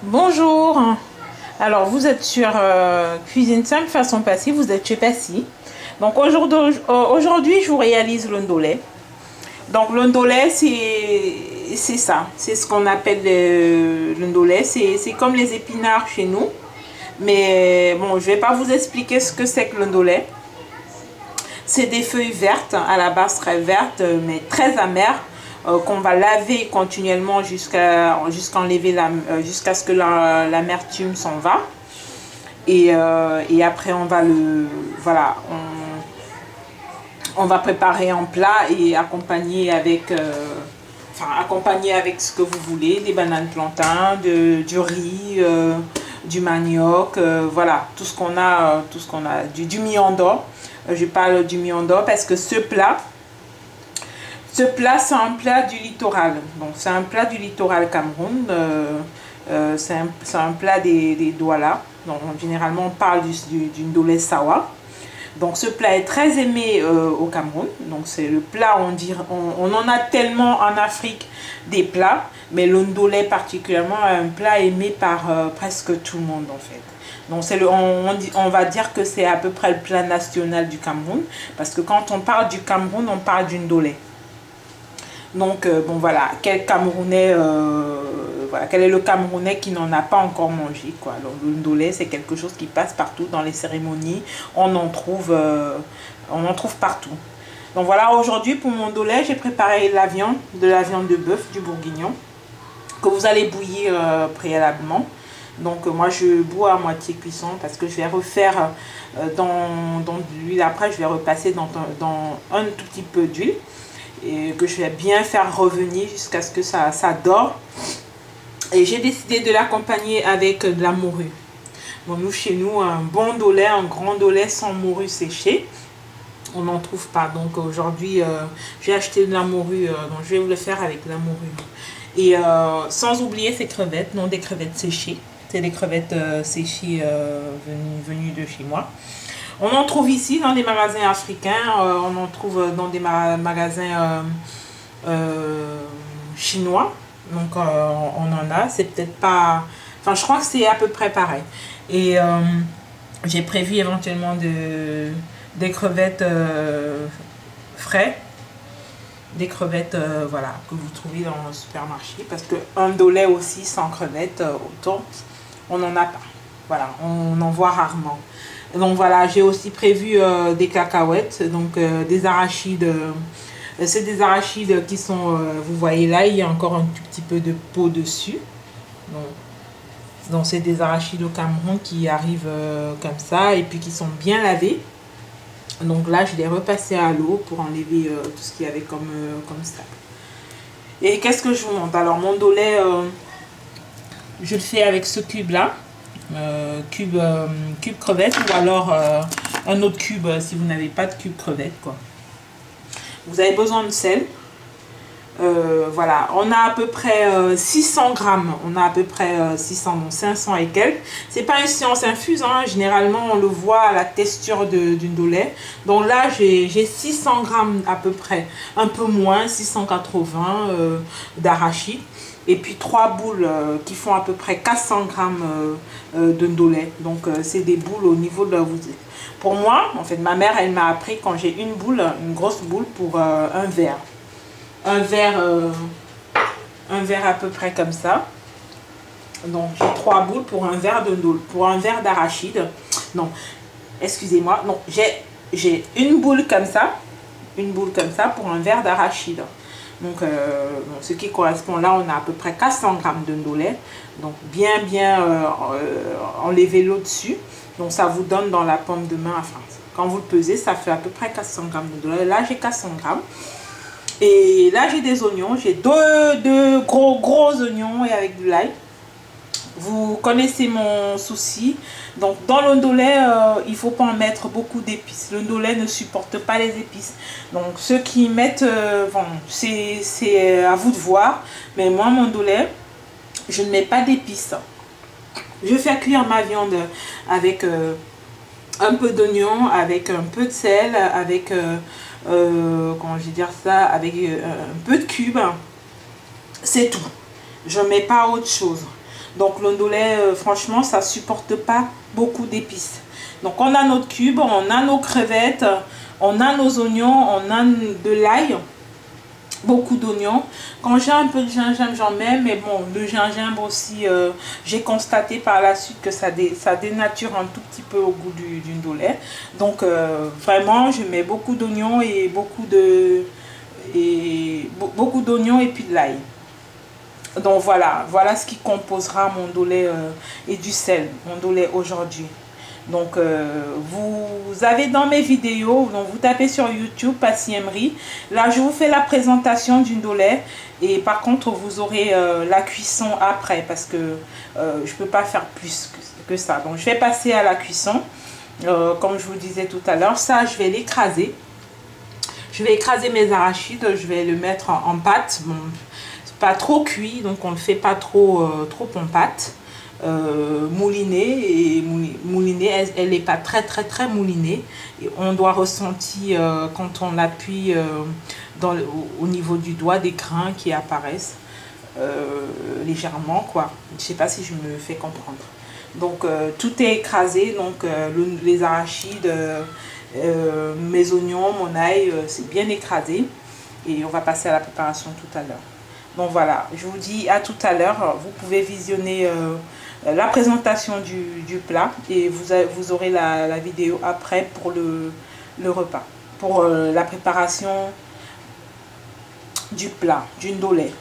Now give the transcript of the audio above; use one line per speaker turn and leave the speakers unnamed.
Bonjour, alors vous êtes sur Cuisine Simple Façon Passy, vous êtes chez Passy. Donc aujourd'hui je vous réalise le ndolé. Donc le ndolé c'est ça, c'est ce qu'on appelle le ndolé, c'est comme les épinards chez nous. Mais bon, je vais pas vous expliquer ce que c'est que le ndolé. C'est des feuilles vertes, à la base très vertes, mais très amères, qu'on va laver continuellement jusqu'à jusqu'à ce que l'amertume s'en va. Et après, on va voilà, on va préparer un plat et accompagner avec, accompagner avec ce que vous voulez, des bananes plantains, du riz, du manioc, voilà, tout ce qu'on a, du miando. Je parle du miando parce que ce plat, c'est un plat du littoral. Donc, c'est un plat du littoral Cameroun. C'est un plat des Douala. Donc, généralement, on parle du ndolé sawa. Donc, ce plat est très aimé au Cameroun. Donc, c'est le plat, on en a tellement en Afrique des plats. Mais le ndolé particulièrement est un plat aimé par presque tout le monde en fait. Donc on va dire que c'est à peu près le plat national du Cameroun. Parce que quand on parle du Cameroun, on parle du ndolé. Donc, bon voilà, quel est le Camerounais qui n'en a pas encore mangé, quoi. Alors, le ndolé, c'est quelque chose qui passe partout dans les cérémonies. On en trouve partout. Donc voilà, aujourd'hui, pour mon ndolé, j'ai préparé de la viande de bœuf, du bourguignon, que vous allez bouillir préalablement. Donc, moi, je bois à moitié cuisson parce que je vais refaire dans de l'huile. Après, je vais repasser dans un tout petit peu d'huile. Et que je vais bien faire revenir jusqu'à ce que ça dore. Et j'ai décidé de l'accompagner avec de la morue. Bon, nous, chez nous, un bon ndolé, un grand ndolé sans morue séchée, on n'en trouve pas. Donc aujourd'hui, j'ai acheté de la morue, donc je vais vous le faire avec de la morue. Et sans oublier ces crevettes, non des crevettes séchées. C'est des crevettes séchées venues de chez moi. On en trouve ici dans des magasins africains, on en trouve dans des magasins chinois. Donc on en a, c'est peut-être pas... Enfin, je crois que c'est à peu près pareil. Et j'ai prévu éventuellement des crevettes frais. Des crevettes voilà, que vous trouvez dans le supermarché. Parce qu'un ndolé aussi sans crevettes autour, on n'en a pas. Voilà, on en voit rarement. Donc voilà, j'ai aussi prévu des cacahuètes, donc des arachides. C'est des arachides qui sont, vous voyez là, il y a encore un tout petit peu de peau dessus. Donc c'est des arachides au Cameroun qui arrivent comme ça et puis qui sont bien lavés. Donc là, je les repassais à l'eau pour enlever tout ce qu'il y avait comme ça. Et qu'est-ce que je vous montre? Alors mon ndolé, je le fais avec ce cube là. Cube crevette ou alors un autre cube si vous n'avez pas de cube crevette quoi. Vous avez besoin de sel. Voilà, on a à peu près 600 grammes. On a à peu près 600, donc 500 et quelques. C'est pas une science infuse, hein. Généralement on le voit à la texture du ndolé. Donc là j'ai 600 grammes à peu près, un peu moins, 680 d'arachide. Et puis 3 boules qui font à peu près 400 grammes de ndolé. Donc c'est des boules au niveau de vous. Pour moi, en fait, ma mère, elle m'a appris quand j'ai une grosse boule pour un verre. Un verre à peu près comme ça. Donc j'ai 3 boules pour un verre de ndolé, pour un verre d'arachide. Non, excusez-moi. Non, j'ai une boule comme ça pour un verre d'arachide. Donc, ce qui correspond là, on a à peu près 400 grammes de ndolé. Donc, bien enlever l'eau dessus. Donc, ça vous donne dans la paume de main. Enfin, quand vous le pesez, ça fait à peu près 400 grammes de ndolé. Là, j'ai 400 grammes. Et là, j'ai des oignons. J'ai deux gros oignons et avec de l'ail. Vous connaissez mon souci. Donc dans le ndolé, il ne faut pas en mettre beaucoup d'épices. Le ndolé ne supporte pas les épices. Donc ceux qui mettent, bon, c'est à vous de voir. Mais moi, mon ndolé, je ne mets pas d'épices. Je fais cuire ma viande avec un peu d'oignon, avec un peu de sel, avec, comment je vais dire ça, avec un peu de cube. C'est tout. Je ne mets pas autre chose. Donc l'ondolais, franchement, ça supporte pas beaucoup d'épices. Donc on a notre cube, on a nos crevettes, on a nos oignons, on a de l'ail, beaucoup d'oignons. Quand j'ai un peu de gingembre, j'en mets, mais bon, le gingembre aussi, j'ai constaté par la suite que ça dénature un tout petit peu au goût du ndolé. Donc vraiment, je mets beaucoup d'oignons et beaucoup d'oignons et puis de l'ail. Donc voilà ce qui composera mon ndolé et du sel, mon ndolé aujourd'hui. Donc vous avez dans mes vidéos, donc vous tapez sur YouTube Passy Emery. Là je vous fais la présentation du ndolé et par contre vous aurez la cuisson après parce que je peux pas faire plus que ça. Donc je vais passer à la cuisson. Comme je vous disais tout à l'heure, ça je vais l'écraser. Je vais écraser mes arachides, je vais le mettre en pâte. Bon, c'est pas trop cuit, donc on le fait pas trop en pâte. Moulinée, et moulinée, elle n'est pas très moulinée, et on doit ressentir quand on appuie au niveau du doigt des grains qui apparaissent légèrement, quoi. Je sais pas si je me fais comprendre. Donc tout est écrasé, donc les arachides, mes oignons, mon ail, c'est bien écrasé, et on va passer à la préparation tout à l'heure. Donc voilà, je vous dis à tout à l'heure. Vous pouvez visionner la présentation du plat et vous aurez la vidéo après pour le repas, pour la préparation du plat, du ndolé.